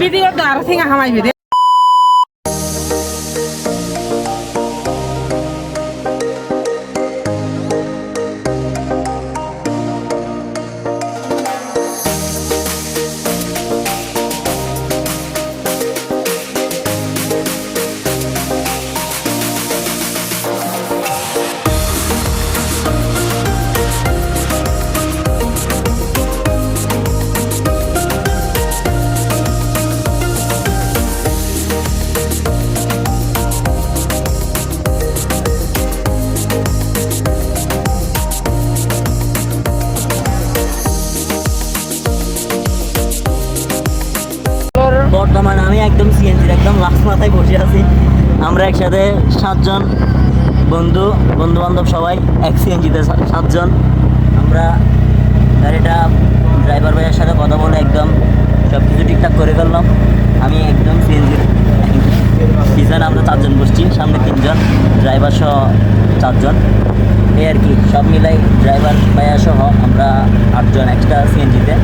Video দার সিঙ্গা হামাই video বর্তমানে আমি একদম সিএনজির একদম লাস্ট মাথায় বসে আছি। আমরা একসাথে 7 জন বন্ধু বান্ধব সবাই এক সিএনজিতে 7 জন। আমরা গাড়িটা ড্রাইভার ভাইয়ের সাথে কথা বলে একদম সব কিছু ঠিকঠাক করে ফেললাম। আমি একদম সিএনজির পিছনে আমরা 4 জন বসছি, সামনে 3 জন, ড্রাইভার সহ 4 জন। এই আর কি, সব মিলাই ড্রাইভার ভাইয়া সহ আমরা 8 জন এক্সট্রা সিএনজিতে।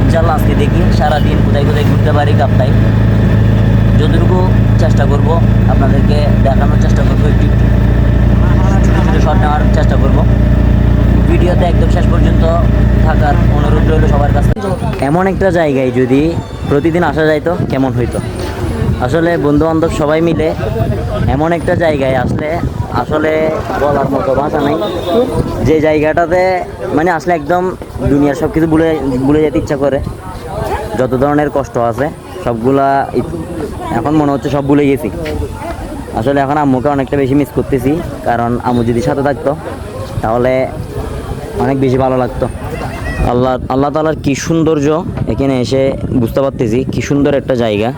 ইনশাল্লাহ আজকে দেখি সারাদিন কোথায় কোথায় ঘুরতে পারি কাপ্তাই। যতটুকু চেষ্টা করব আপনাদেরকে দেখানোর চেষ্টা করবো, একটু ছোটো ছোটো শট নেওয়ার চেষ্টা করব। ভিডিওতে একদম শেষ পর্যন্ত থাকার অনুরোধ রইল সবার কাছে। এমন একটা জায়গায় যদি প্রতিদিন আসা যাইতো কেমন হইতো। আসলে বন্ধুবান্ধব সবাই মিলে এমন একটা জায়গায় আসলে বলার মতো ভাষা নেই। যে জায়গাটাতে মানে আসলে একদম দুনিয়ার সব কিছু ভুলে যেতে ইচ্ছা করে। যত ধরনের কষ্ট আছে সবগুলা এখন মনে হচ্ছে সব ভুলে গেছি। আসলে এখন আম্মুকে অনেকটা বেশি মিস করতেছি, কারণ আম্মু যদি সাথে থাকতো তাহলে অনেক বেশি ভালো লাগতো। আল্লাহ তাআলার কী সৌন্দর্য এখানে এসে বুঝতে পারতেছি, কী সুন্দর একটা জায়গা।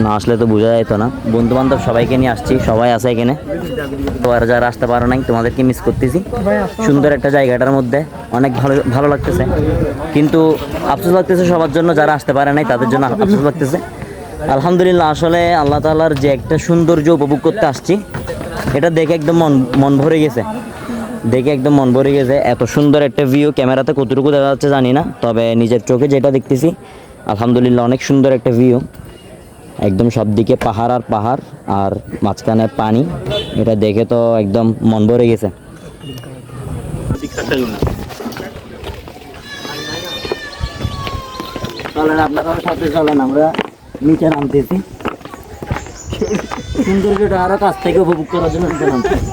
না আসলে তো বোঝা যেত না। বন্ধু বান্ধব সবাইকে নিয়ে আসছি, সবাই আছে এখানে। তো আর যারা আসতে পারো নাই তোমাদেরকে মিস করতেছি। সুন্দর একটা জায়গাটার মধ্যে অনেক ভালো লাগতেছে, কিন্তু আফসোস লাগতেছে সবার জন্য, যারা আসতে পারে নাই তাদের জন্য আফসোস লাগতেছে। আলহামদুলিল্লাহ, আসলে আল্লাহ তাআলার যে একটা সৌন্দর্য উপভোগ করতে আসছি, এটা দেখে একদম মন ভরে গেছে। এত সুন্দর একটা ভিউ, ক্যামেরাতে কতটুকু দেখা যাচ্ছে জানি না, তবে নিজের চোখে যেটা দেখতেছি আলহামদুলিল্লাহ অনেক সুন্দর একটা ভিউ। একদম সব দিকে পাহাড় আর পাহাড়, আর মাঝখানে পানি। এটা দেখে তো একদম মন ভরে গেছে। চলেন আপনারা সাথে চলেন, আমরা নিচে নামতেছি। সৌন্দর্যটা আরো কাছ থেকে উপভোগ করার জন্য নিচে নামতেছি।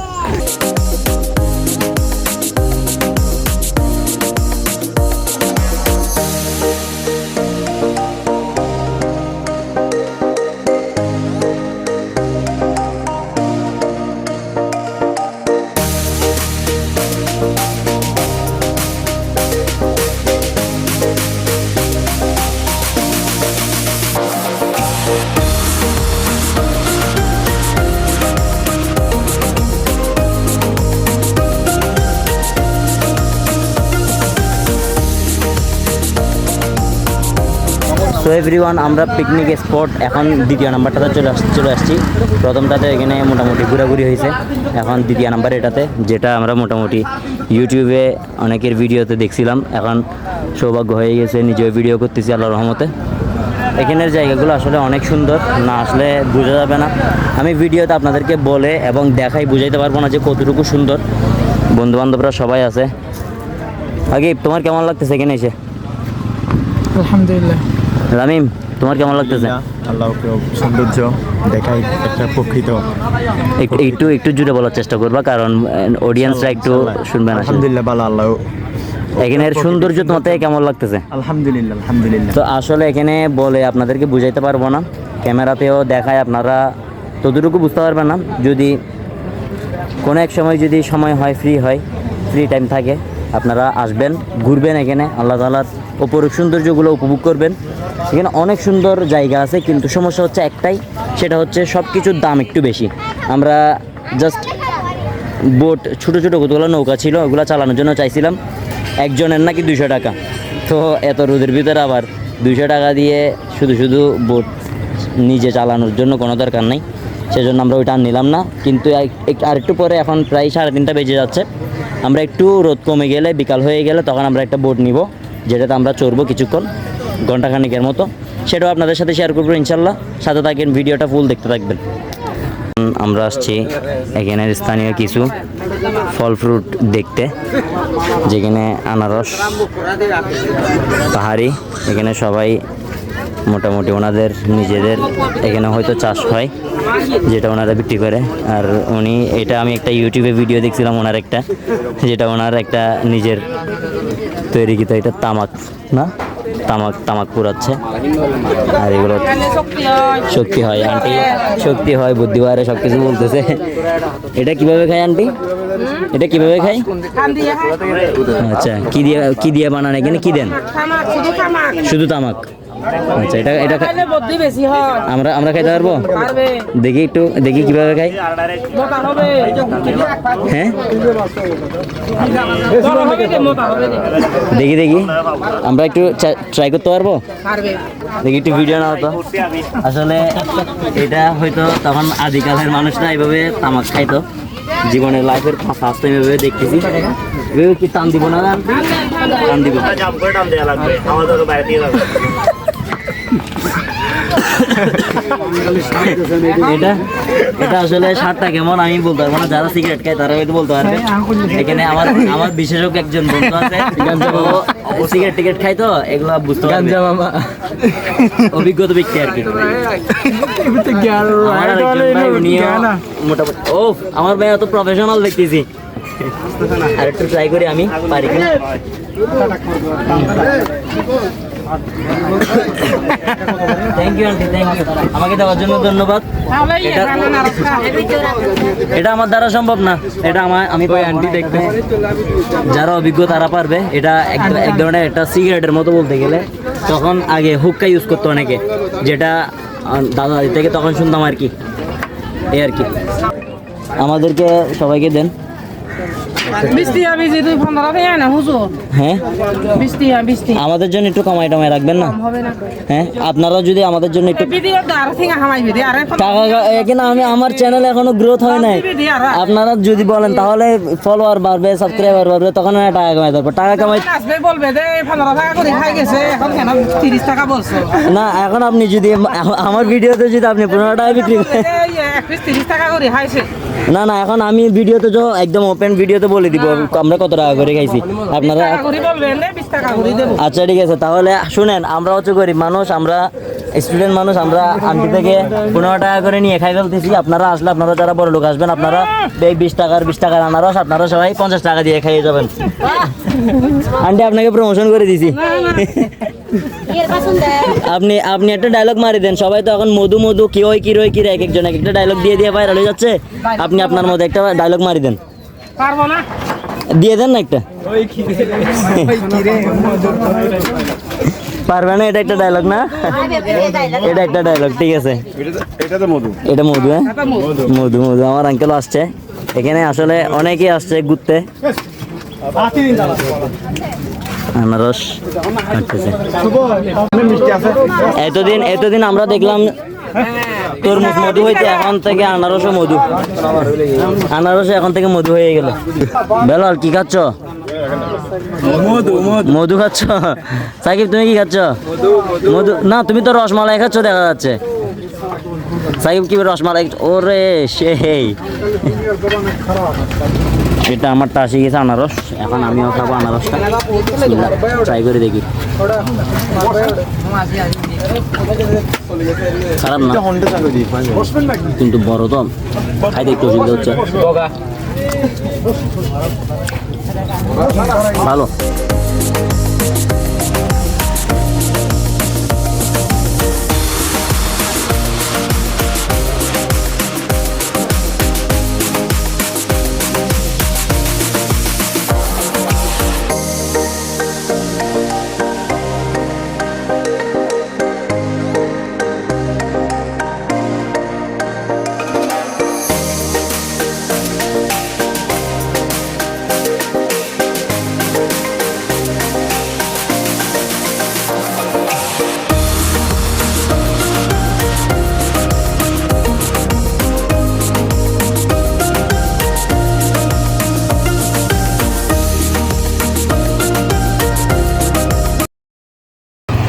সো এভরিওয়ান, আমরা পিকনিক স্পট এখন দ্বিতীয় নাম্বারটাতে চলে আসছি। প্রথমটাতে এখানে মোটামুটি ঘোরাঘুরি হয়েছে, এখন দ্বিতীয় নাম্বার এটাতে, যেটা আমরা মোটামুটি ইউটিউবে অনেকের ভিডিওতে দেখছিলাম। এখন সৌভাগ্য হয়ে গেছে নিজেও ভিডিও করতেছি আল্লাহর রহমতে। এখানের জায়গাগুলো আসলে অনেক সুন্দর, না আসলে বোঝা যাবে না। আমি ভিডিওতে আপনাদেরকে বলে এবং দেখাই বুঝাইতে পারবো না যে কতটুকু সুন্দর। বন্ধুবান্ধবরা সবাই আছে। আগে তোমার কেমন লাগতেছে এখানে এসে? আলহামদুলিল্লাহ। রামিম, তোমার কেমন লাগতেছে? আল্লাহকে সৌন্দর্য দেখাই একটা প্রকৃত। একটু জুড়ে বলার চেষ্টা করবা, কারণ অডিয়েন্সরা একটু শুনবে না। আলহামদুলিল্লাহ, ভালো। আল্লাহ এখানের সৌন্দর্য তোমার থেকে কেমন লাগতেছে? আলহামদুলিল্লাহ। তো আসলে এখানে বলে আপনাদেরকে বুঝাইতে পারবো না, ক্যামেরাতেও দেখায় আপনারা ততটুকু বুঝতে পারবেন না। যদি কোনো এক সময় যদি সময় হয়, ফ্রি টাইম থাকে, আপনারা আসবেন, ঘুরবেন এখানে, আল্লাহ তাআলার অপরূপ সৌন্দর্যগুলো উপভোগ করবেন। এখানে অনেক সুন্দর জায়গা আছে, কিন্তু সমস্যা হচ্ছে একটাই, সেটা হচ্ছে সব কিছুর দাম একটু বেশি। আমরা জাস্ট বোট, ছোটো কতগুলো নৌকা ছিল, ওগুলো চালানোর জন্য চাইছিলাম, একজনের নাকি 200 টাকা। তো এত রোদের ভিতরে আবার 200 টাকা দিয়ে শুধু বোট নিজে চালানোর জন্য কোনো দরকার নেই, সেজন্য আমরা ওইটা আর নিলাম না। কিন্তু আরেকটু পরে, এখন প্রায় 3:30 বেজে যাচ্ছে, আমরা একটু রোদ কমে গেলে, বিকাল হয়ে গেলে, তখন আমরা একটা বোট নিব, যেটাতে আমরা চড়বো কিছুক্ষণ, ঘন্টাখানিকের মতো। সেটাও আপনাদের সাথে শেয়ার করবো ইনশাল্লাহ। সাথে থাকেন, ভিডিওটা ফুল দেখতে থাকবেন। আমরা আসছি এখানের স্থানীয় কিছু ফল ফ্রুট দেখতে, যেখানে আনারস, পাহাড়ি, এখানে সবাই মোটামুটি ওনাদের নিজেদের এখানে হয়তো চাষ হয়, যেটা ওনারা বিক্রি করে। আর উনি, এটা আমি একটা ইউটিউবে ভিডিও দেখছিলাম ওনার একটা, যেটা ওনার একটা নিজের তৈরিকৃত, এটা তামাক না, তামাক পুরাচ্ছে। আর এগুলো শক্তি হয় আন্টি, শক্তি হয়, বুদ্ধি বাড়ে, সব কিছু বলতেছে। এটা কিভাবে খায় আন্টি? এটা কিভাবে খায়? আচ্ছা, কি দিয়ে বানান? এখানে কি দেন? শুধু তামাক। আচ্ছা, এটা আমরা খাইতে পারবো? দেখি একটু, দেখি কিভাবে খাই। হ্যাঁ, দেখি আমরা একটু ট্রাই করতে পারবো? দেখি একটু ভিডিও নাও তো। আসলে এটা হয়তো তখন আদিকালের মানুষরা এইভাবে তামাক খাইতো, জীবনের লাইফের ফার্স্ট টাইম এভাবে দেখতেছি। এভাবে কি টান দিব না? টান দিব। এটা আসলে স্বাদটা কেমন আমি বলতে পারবো না, যারা সিগারেট খায় তারা হয়তো বলতে পারবে। এখানে আমার বিশেষজ্ঞ একজন বন্ধু আছে, সিগারেট টিকেট খাই তো এগুলো বুঝতে পারবে, অভিজ্ঞতা ব্যক্তি আর কি। মোটামুটি ও আমার ভাই এত প্রফেশনাল দেখতেছি। আর একটু ট্রাই করি আমি, পারি কি? Thank you aunty, thank you, আমাকে দেওয়ার জন্য ধন্যবাদ। এটা আমার দ্বারা সম্ভব না, এটা আমি কই আন্টি দেখতে, যারা অভিজ্ঞ তারা পারবে। এটা এক ধরনের একটা সিগারেটের মতো বলতে গেলে। তখন আগে হুক্কা ইউজ করতো অনেকে, যেটা দাদা দাদি থেকে তখন শুনতাম আর কি, এই আর কি। আমাদেরকে সবাইকে দেন। হ্যাঁ, আমাদের জন্য একটু কমাই টমাই রাখবেন না? হ্যাঁ, আপনারা যদি আমাদের জন্য একটু টাকা, আমি আমার চ্যানেল এখনো গ্রোথ হয় নাই, আপনারা যদি বলেন তাহলে ফলোয়ার বাড়বে, সাবস্ক্রাইবার বাড়বে, তখন টাকা কামাই থাকবে। টাকা কামাই না, এখন আপনি যদি আমার ভিডিওতে যদি আপনি 15 টাকা বিক্রি করেন, না, এখন আমি ভিডিওতে একদম ওপেন ভিডিওতে বলে দিব আমরা কত টাকা করে খাইছি, আপনারা। আচ্ছা ঠিক আছে, তাহলে শুনেন, আমরা হচ্ছে গরিব মানুষ, আমরা স্টুডেন্ট মানুষ, আমরা আন্টি থেকে 15 টাকা করে নিয়ে খাই ফেলতেছি। আপনারা আসলে, আপনারা যারা বড় লোক আসবেন, আপনারা 20 টাকার আনারস আপনারা সবাই 50 টাকা দিয়ে খাইয়ে যাবেন। আন্টি আপনাকে প্রমোশন করে দিছি। আপনি একটা ডায়লগ মারি দেন, সবাই তো এখন মধু মধু কি হয় কি রয় কি রে, এক একজন এক একটা ডায়লগ দিয়ে ভাইরাল হয়ে যাচ্ছে। আপনি আপনার মধ্যে একটা ডায়লগ মারি দেন, দিয়ে দেন না একটা। পারবে না? এটা একটা ডায়লগ না, এটা একটা ডায়লগ, ঠিক আছে। এটা মধু, হ্যাঁ মধু। আমার আঙ্কেল আসছে এখানে, আসলে অনেকেই আসছে ঘুরতে। আনারস এতদিন আমরা দেখলাম তরমুজ মধু হইতে, এখন থেকে আনারসও মধু, এখন থেকে মধু হয়ে গেল। বেলাল কি খাচ্ছ? মধু খাচ্ছ? সাকিব তুমি কি খাচ্ছ? মধু না, তুমি তো রসমালাই খাচ্ছ দেখা যাচ্ছে। সাকিব কি রসমালাই? ওরে সেই, এটা আমার টাসি গেছে আনারস, এখন আমিও খাবো আনারসটা, ট্রাই করে দেখি। খারাপ না, কিন্তু বড় তো, খাইতে একটু অসুবিধা হচ্ছে। ভালো।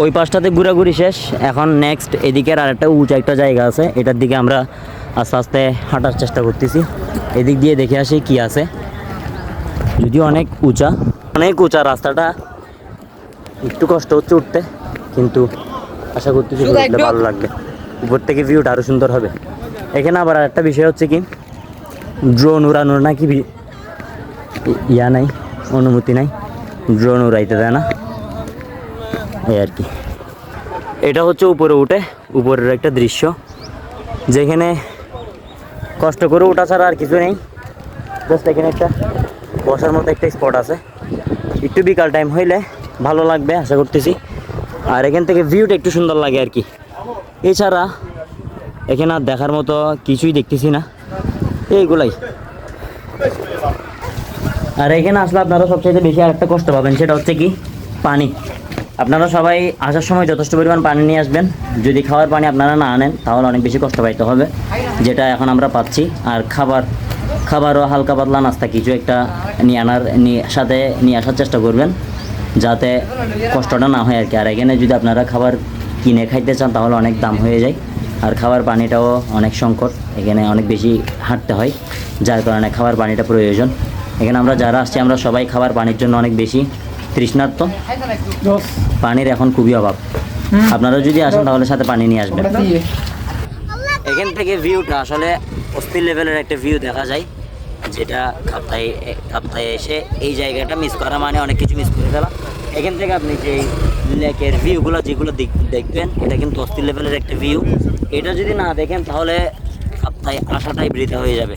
ওই পাশটাতে ঘোরাঘুরি শেষ। এখন নেক্সট এদিকের আরেকটা উঁচু একটা জায়গা আছে, এটার দিকে আমরা আস্তে আস্তে হাঁটার চেষ্টা করতেছি। এদিক দিয়ে দেখে আসি কি আছে। যদিও অনেক উঁচা রাস্তাটা, একটু কষ্ট হচ্ছে উঠতে, কিন্তু আশা করতেছি উঠলে ভালো লাগবে। উপর থেকে ভিউটা আরও সুন্দর হবে। এখানে আবার একটা বিষয় হচ্ছে কি, ড্রোন উড়ানোর নাকি ইয়া নাই, অনুমতি নাই, ড্রোন উড়াইতে দেয় না, এই আর কি। এটা হচ্ছে উপরে উঠে উপরের একটা দৃশ্য, যেখানে কষ্ট করে ওঠা ছাড়া আর কিছু নেই। জাস্ট এখানে একটা বসার মতো একটা স্পট আছে, একটু বিকাল টাইম হইলে ভালো লাগবে আশা করতেছি। আর এখান থেকে ভিউটা একটু সুন্দর লাগে আর কি। এছাড়া এখানে আর দেখার মতো কিছুই দেখতেছি না, এইগুলাই। আর এখানে আসলে আপনারা সবচেয়ে বেশি আরেকটা কষ্ট পাবেন, সেটা হচ্ছে কি পানি। আপনারা সবাই আসার সময় যথেষ্ট পরিমাণ পানি নিয়ে আসবেন। যদি খাওয়ার পানি আপনারা না আনেন তাহলে অনেক বেশি কষ্ট পাইতে হবে, যেটা এখন আমরা পাচ্ছি। আর খাবারও হালকা পাতলা নাস্তা কিছু একটা সাথে নিয়ে আসার চেষ্টা করবেন, যাতে কষ্টটা না হয় আর কি। আর এখানে যদি আপনারা খাবার কিনে খাইতে চান তাহলে অনেক দাম হয়ে যায়, আর খাবার পানিটাও অনেক সংকট, এখানে অনেক বেশি হাঁটতে হয়, যার কারণে খাবার পানিটা প্রয়োজন। এখানে আমরা যারা আসছি আমরা সবাই খাবার পানির জন্য অনেক বেশি তৃষ্ণার্ত। পানির এখন খুবই অভাব। আপনারা যদি আসেন তাহলে সাথে পানি নিয়ে আসবেন। এখান থেকে ভিউটা আসলে অস্থির লেভেলের একটা ভিউ দেখা যায়, যেটা কাপ্তাই এসে এই জায়গাটা মিস করা মানে অনেক কিছু মিস করে ফেলা। এখান থেকে আপনি যে লেকের ভিউগুলো যেগুলো দেখবেন, এটা কিন্তু অস্থির লেভেলের একটা ভিউ। এটা যদি না দেখেন তাহলে কাপ্তাই আসাটাই বৃথা হয়ে যাবে।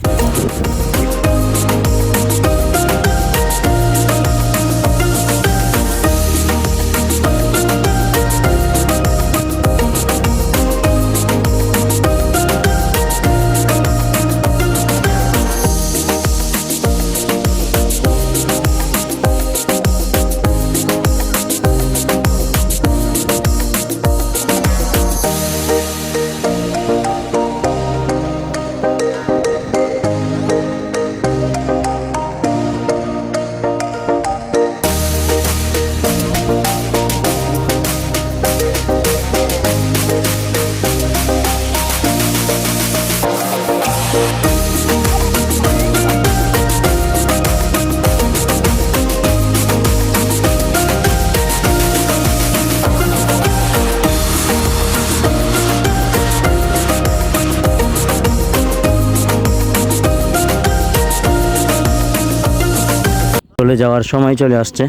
চলে যাওয়ার সময় চলে আসছে।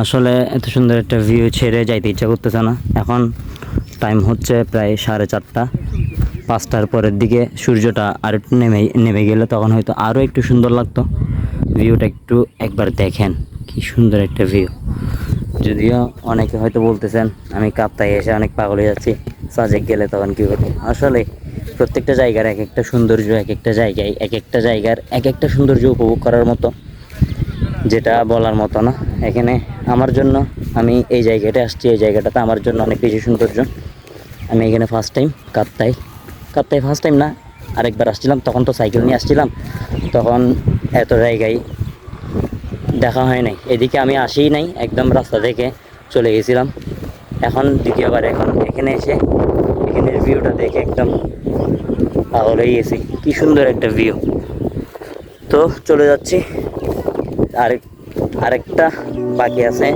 আসলে এত সুন্দর একটা ভিউ ছেড়ে যাইতে ইচ্ছা করতেছে না। এখন টাইম হচ্ছে প্রায় 4:30, 5টার পরের দিকে সূর্যটা আর একটু নেমে গেলে তখন হয়তো আরও একটু সুন্দর লাগতো। ভিউটা একটু একবার দেখেন, কি সুন্দর একটা ভিউ। যদিও অনেকে হয়তো বলতেছেন আমি কাপ্তাই এসে অনেক পাগল হয়ে যাচ্ছি, সাজেক গেলে তখন কী হতো। আসলে প্রত্যেকটা জায়গার এক একটা সৌন্দর্য, এক একটা জায়গার এক একটা সৌন্দর্য উপভোগ করার মতো, যেটা বলার মতো না। এখানে আমার জন্য, আমি এই জায়গাটা আসছি, এই জায়গাটাতে আমার জন্য অনেক বেশি সৌন্দর্য। আমি এখানে first time Kaptai first time না, আরেকবার আসছিলাম, তখন তো সাইকেল নিয়ে আসছিলাম, তখন এত জায়গায় দেখা হয় নাই। এদিকে আমি আসিই নাই, একদম রাস্তা থেকে চলে গেছিলাম। এখন দ্বিতীয়বার এখানে এসে এখানের ভিউটা দেখে একদম পাগল হয়ে গেছি, কি সুন্দর একটা ভিউ। তো চলে যাচ্ছি। আরেকটা বাকি আছে,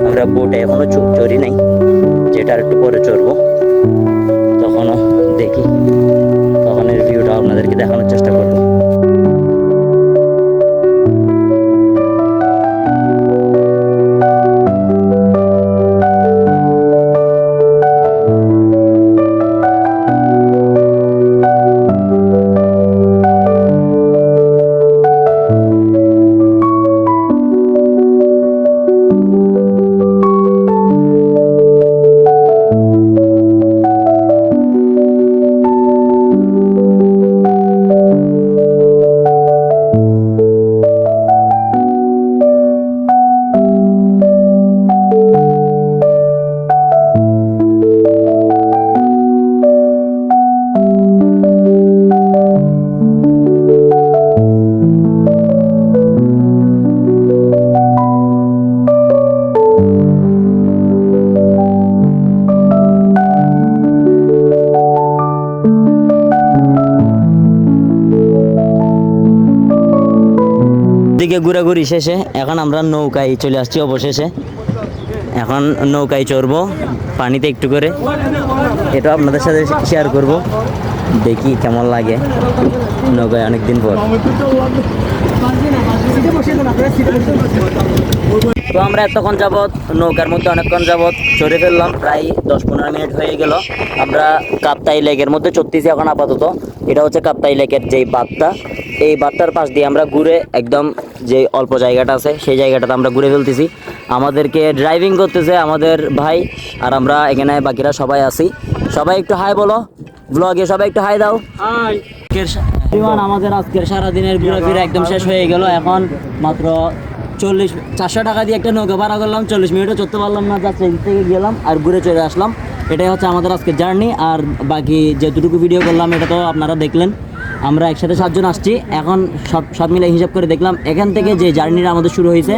আমরা বোটে এখনো চড়ি নাই, যেটা একটু পরে চড়বো। তখনও দেখি, তখনের ভিউটা আপনাদেরকে দেখানোর চেষ্টা করবো। এদিকে ঘোরাঘুরি শেষে এখন আমরা নৌকায় চলে আসছি অবশেষে। এখন নৌকায় চড়বো পানিতে একটু করে, এটা আপনাদের সাথে শেয়ার করব, দেখি কেমন লাগে নৌকায় অনেকদিন পর। তো আমরা এতক্ষণ যাবৎ নৌকার মধ্যে অনেকক্ষণ যাবৎ চড়ে ফেললাম, প্রায় 10-15 মিনিট হয়ে গেল। আমরা কাপ্তাই লেকের মধ্যে চড়তেছি এখন আপাতত। এটা হচ্ছে কাপ্তাই লেকের যেই বাঁধটা, এই বাঁধটার পাশ দিয়ে আমরা ঘুরে একদম যে অল্প জায়গাটা আছে সেই জায়গাটাতে আমরা ঘুরে ফেলতেছি। আমাদেরকে ড্রাইভিং করতেছে আমাদের ভাই, আর আমরা এখানে বাকিরা সবাই আছি। সবাই একটু হাই বলো ব্লগে, সবাই একটু হাই দাও। আমাদের আজকের সারাদিনের ঘোরাফেরা একদম শেষ হয়ে গেল। এখন মাত্র 400 টাকা দিয়ে একটা নৌকা ভাড়া করলাম, 40 মিনিটও চড়তে পারলাম না, জাস্ট এদিক থেকে গেলাম আর ঘুরে চলে আসলাম। এটাই হচ্ছে আমাদের আজকের জার্নি। আর বাকি যেটুকু ভিডিও করলাম এটা তো আপনারা দেখলেন। আমরা একসাথে 7 জন আসছি। এখন সব মিলে হিসাব করে দেখলাম এখান থেকে যে জার্নিটা আমাদের শুরু হয়েছে,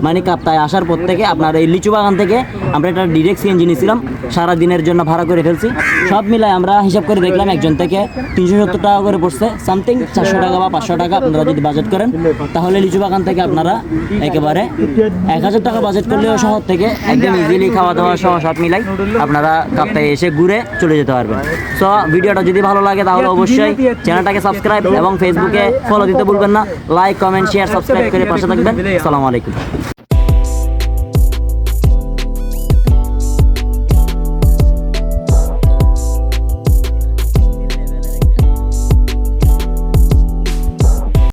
মানে কাপ্তায় আসার পর থেকে আপনার এই লিচু বাগান থেকে আমরা একটা ডিরেক্ট সিএনজি নিয়েছিলাম, সারা দিনের জন্য ভাড়া করে ফেলছি। সব মিলাই আমরা হিসাব করে দেখলাম একজন থেকে 370 টাকা করে পড়ছে, সামথিং 400 টাকা বা 500 টাকা আপনারা যদি বাজেট করেন, তাহলে লিচু বাগান থেকে আপনারা একেবারে 1000 টাকা বাজেট করলেও শহর থেকে একদম ইজিলি খাওয়া দাওয়া সহ সব মিলাই আপনারা কাপ্তায় এসে ঘুরে চলে যেতে পারবেন। সো ভিডিওটা যদি ভালো লাগে তাহলে অবশ্যই চ্যানেলটাকে সাবস্ক্রাইব এবং ফেসবুকে ফলো দিতে ভুলবেন না। লাইক, কমেন্ট, শেয়ার, সাবস্ক্রাইব করে পাশে থাকবেন। আসসালামু আলাইকুম।